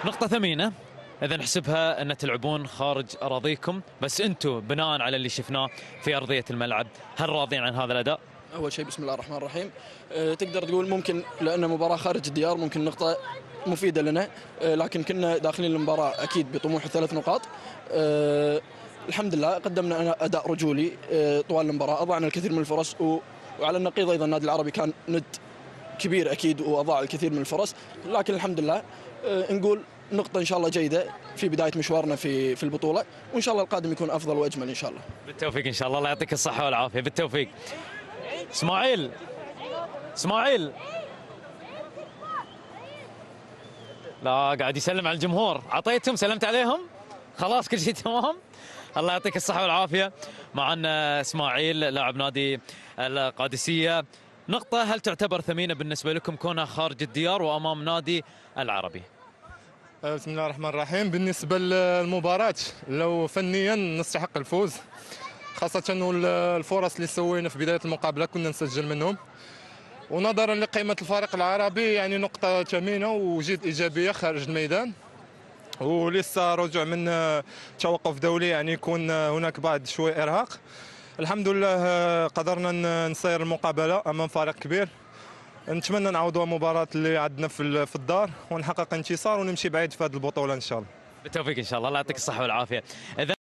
نقطة ثمينة. إذا نحسبها أن تلعبون خارج أراضيكم، بس أنتم بناء على اللي شفناه في أرضية الملعب هل راضين عن هذا الأداء؟ أول شيء بسم الله الرحمن الرحيم. تقدر تقول ممكن لأن مباراة خارج الديار ممكن نقطة مفيدة لنا، لكن كنا داخلين المباراة أكيد بطموح 3 نقاط. الحمد لله قدمنا أداء رجولي طوال المباراة، أضعنا الكثير من الفرص، وعلى النقيض أيضا النادي العربي كان ند كبير أكيد وأضاع الكثير من الفرص، لكن الحمد لله نقول نقطة إن شاء الله جيدة في بداية مشوارنا في البطولة، وإن شاء الله القادم يكون أفضل وأجمل إن شاء الله. بالتوفيق إن شاء الله. الله يعطيك الصحة والعافية. بالتوفيق. اسماعيل اسماعيل لا قاعد يسلم على الجمهور. عطيتهم سلمت عليهم خلاص كل شيء تمام. الله يعطيك الصحة والعافية. معنا اسماعيل لاعب نادي القادسية. نقطة هل تعتبر ثمينة بالنسبة لكم كونها خارج الديار وأمام نادي العربي؟ بسم الله الرحمن الرحيم. بالنسبة للمباراة لو فنيا نستحق الفوز، خاصة الفرص اللي سوينا في بداية المقابلة كنا نسجل منهم، ونظرا لقيمة الفريق العربي يعني نقطة ثمينة وجد إيجابية خارج الميدان، ولسه رجوع من توقف دولي يعني يكون هناك بعض شوي إرهاق. الحمد لله قدرنا نسير المقابلة أمام فريق كبير. نتمنى نعوضوا المباراة اللي عندنا في الدار ونحقق انتصار ونمشي بعيد في هذه البطولة إن شاء الله. بالتوفيق إن شاء الله. الله يعطيك الصحة والعافية. إذا